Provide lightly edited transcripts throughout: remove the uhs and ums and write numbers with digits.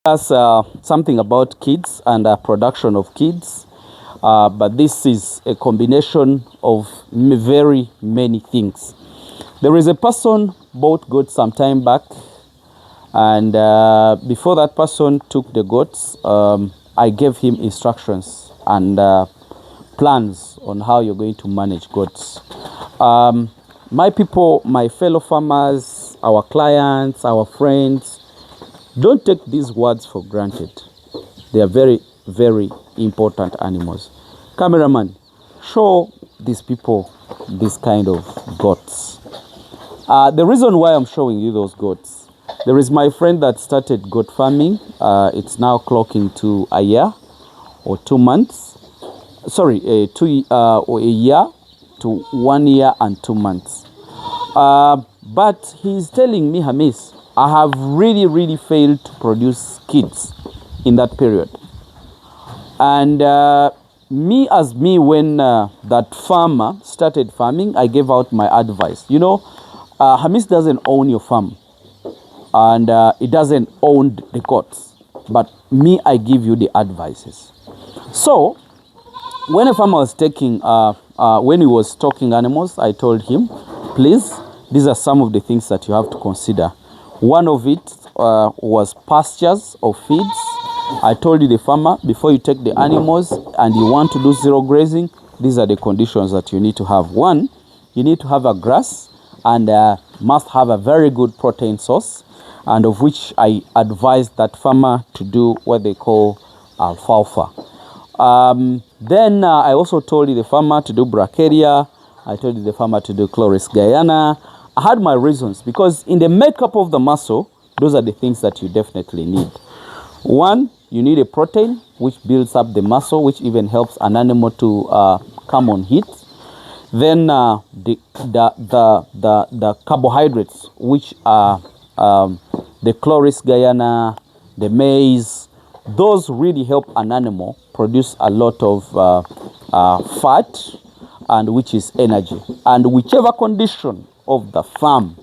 That's something about kids and production of kids, but this is a combination of very many things. There is a person bought goats some time back, and before that person took the goats, I gave him instructions and plans on how you're going to manage goats. My people, my fellow farmers, our clients, our friends, don't take these words for granted. They are very, very important animals. Cameraman, show these people this kind of goats. The reason why I'm showing you those goats, there is my friend that started goat farming. It's now clocking to a year or 2 months. Sorry, or a year to 1 year and 2 months. But he's telling me, Hamis, I have really failed to produce kids in that period. And me, when that farmer started farming, I gave out my advice. You know, Hamis doesn't own your farm, and it doesn't own the goats. But me, I give you the advices. So, when a farmer was when he was stocking animals, I told him, please, these are some of the things that you have to consider. One of it was pastures or feeds. I told you, the farmer, before you take the animals and you want to do zero grazing, these are the conditions that you need to have. One, you need to have a grass and must have a very good protein source, and of which I advised that farmer to do what they call alfalfa. Then I also told you the farmer to do bracharia. I told you the farmer to do chloris guyana. I had my reasons, because in the makeup of the muscle, those are the things that you definitely need. One, you need a protein which builds up the muscle, which even helps an animal to come on heat. Then the carbohydrates, which are the chloris guyana, the maize, those really help an animal produce a lot of fat, and which is energy. And whichever condition of the farm,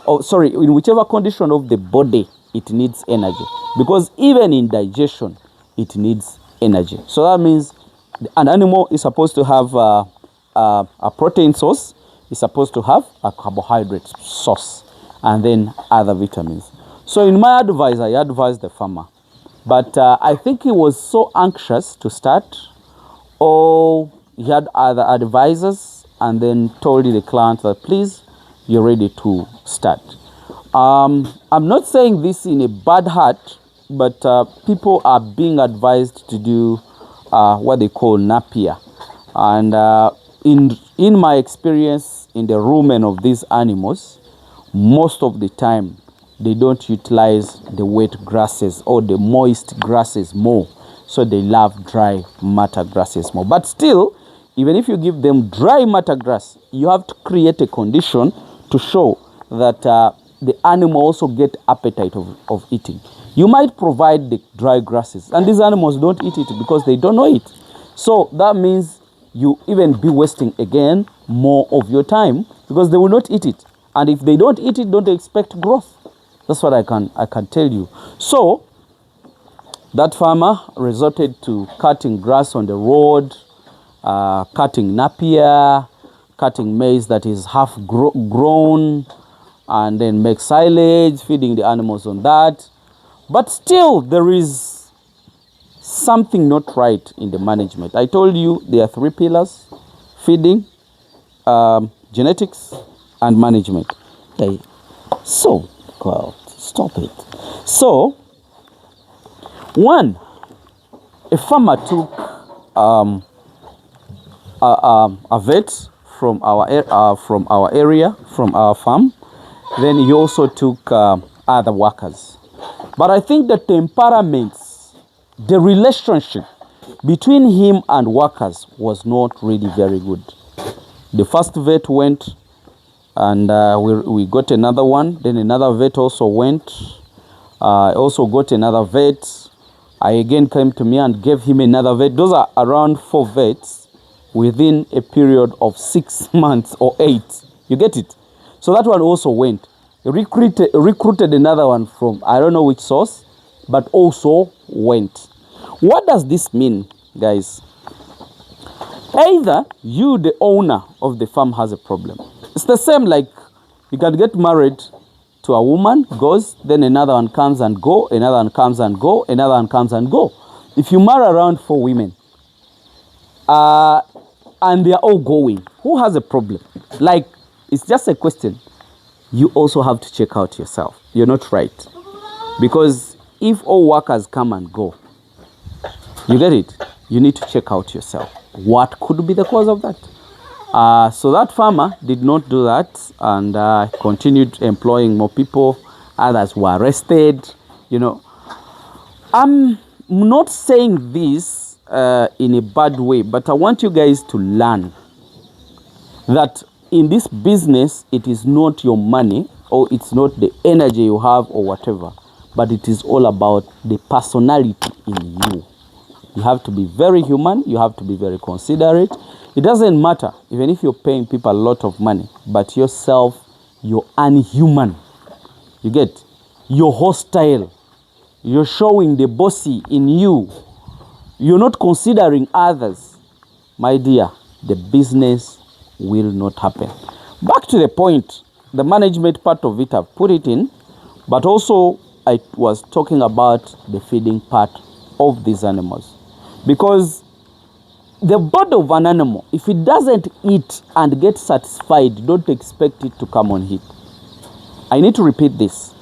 in whichever condition of the body, it needs energy, because even in digestion it needs energy. So that means an animal is supposed to have a protein source, is supposed to have a carbohydrate source, and then other vitamins. So in my advice, I advised the farmer, but I think he was so anxious to start, or he had other advisors, and then told the client that, please, you're ready to start. I'm not saying this in a bad heart, but people are being advised to do what they call napier. And in my experience in the rumen of these animals, most of the time they don't utilize the wet grasses or the moist grasses more. So they love dry matter grasses more. But still, even if you give them dry matter grass, you have to create a condition to show that the animal also get appetite of eating. You might provide the dry grasses, and these animals don't eat it because they don't know it. So that means you even be wasting again more of your time, because they will not eat it. And if they don't eat it, don't expect growth. That's what I can tell you. So that farmer resorted to cutting grass on the road, cutting napier, cutting maize that is half grown, and then make silage, feeding the animals on that. But still, there is something not right in the management. I told you there are 3 pillars: feeding, genetics, and management. Okay. So, God, stop it. So, one, a farmer took a vet from our area, from our farm. Then he also took other workers. But I think the temperaments, the relationship between him and workers was not really very good. The first vet went, and we got another one. Then another vet also went. I also got another vet. I again came to me and gave him another vet. Those are around 4 vets within a period of 6 months or 8. You get it? So that one also went. Recruited another one from, I don't know which source, but also went. What does this mean, guys? Either you, the owner of the farm, has a problem. It's the same like you can get married to a woman, goes, then another one comes and go, another one comes and go, another one comes and go. If you marry around 4 women, and they are all going, who has a problem? Like, it's just a question. You also have to check out yourself. You're not right. Because if all workers come and go, you get it? You need to check out yourself. What could be the cause of that? So that farmer did not do that and continued employing more people. Others were arrested. You know, I'm not saying this in a bad way, but I want you guys to learn that in this business, it is not your money or it's not the energy you have or whatever, but it is all about the personality in you. You have to be very human. You have to be very considerate. It doesn't matter, even if you're paying people a lot of money, but yourself, you're unhuman. You get? You're hostile. You're showing the bossy in you. You're not considering others. My dear, the business will not happen. Back to the point, the management part of it, I've put it in, but also I was talking about the feeding part of these animals. Because the body of an animal, if it doesn't eat and get satisfied, don't expect it to come on heat. I need to repeat this.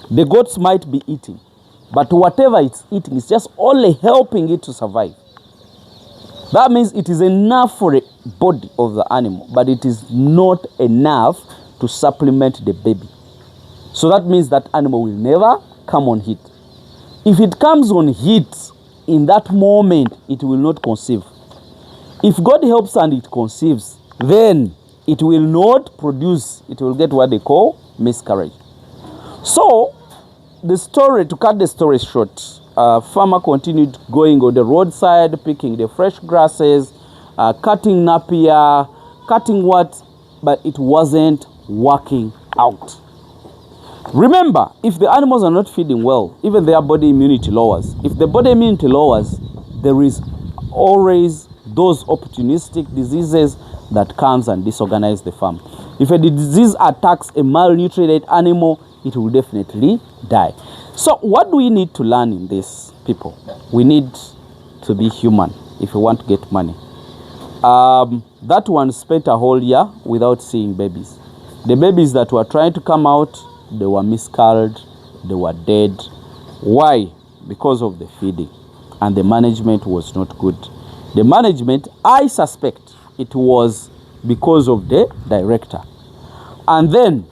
The goats might be eating, but whatever it's eating is just only helping it to survive. That means it is enough for the body of the animal, but it is not enough to supplement the baby. So that means that animal will never come on heat. If it comes on heat, in that moment, it will not conceive. If God helps and it conceives, then it will not produce. It will get what they call miscarriage. So, the story, to cut the story short, farmer continued going on the roadside, picking the fresh grasses, cutting napier, cutting what, but it wasn't working out. Remember, if the animals are not feeding well, even their body immunity lowers. If the body immunity lowers, there is always those opportunistic diseases that comes and disorganize the farm. If a disease attacks a malnutrited animal, it will definitely die. So what do we need to learn in this, people? We need to be human if we want to get money. That one spent a whole year without seeing babies. The babies that were trying to come out, they were miscarried, they were dead. Why? Because of the feeding. And the management was not good. The management, I suspect it was because of the director. And then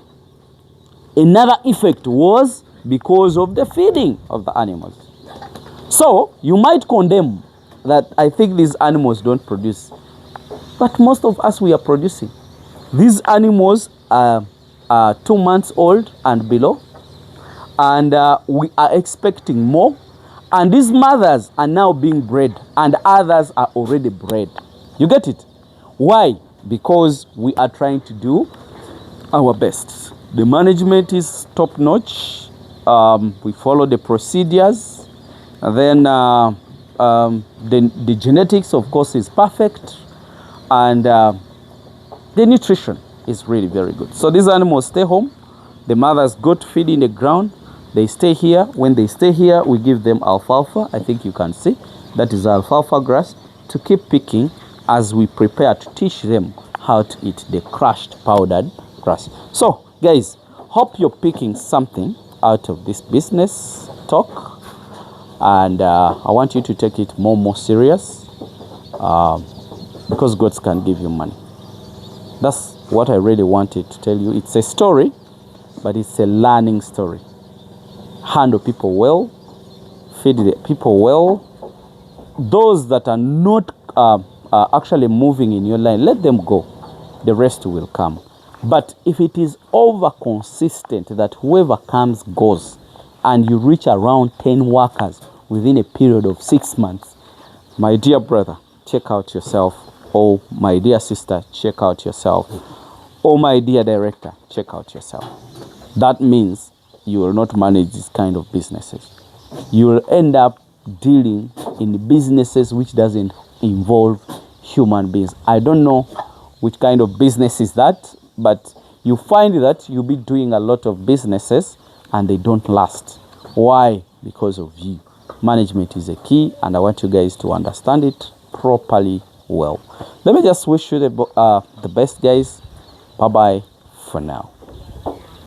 another effect was because of the feeding of the animals. So you might condemn that I think these animals don't produce. But most of us, we are producing. These animals are 2 months old and below, and we are expecting more, and these mothers are now being bred and others are already bred. You get it? Why? Because we are trying to do our best. The management is top notch. We follow the procedures, and then the genetics, of course, is perfect, and the nutrition is really very good. So these animals stay home. The mothers go to feed in the ground. They stay here. When they stay here, we give them alfalfa. I think you can see that is alfalfa grass to keep picking as we prepare to teach them how to eat the crushed powdered grass. So guys, hope you're picking something out of this business talk, and I want you to take it more serious, because goats can give you money. That's what I really wanted to tell you. It's a story, but it's a learning story. Handle people well, feed the people well. Those that are not actually moving in your line, let them go. The rest will come. But if it is over consistent that whoever comes goes, and you reach around 10 workers within a period of 6 months, my dear brother, check out yourself. Oh, my dear sister, check out yourself. Oh, my dear director, check out yourself. That means you will not manage this kind of businesses. you'll end up dealing in businesses which doesn't involve human beings. I don't know which kind of business is that, but you find that you'll be doing a lot of businesses and they don't last. Why? Because of you. Management is a key, and I want you guys to understand it properly well. Let me just wish you the best, guys. Bye bye for now.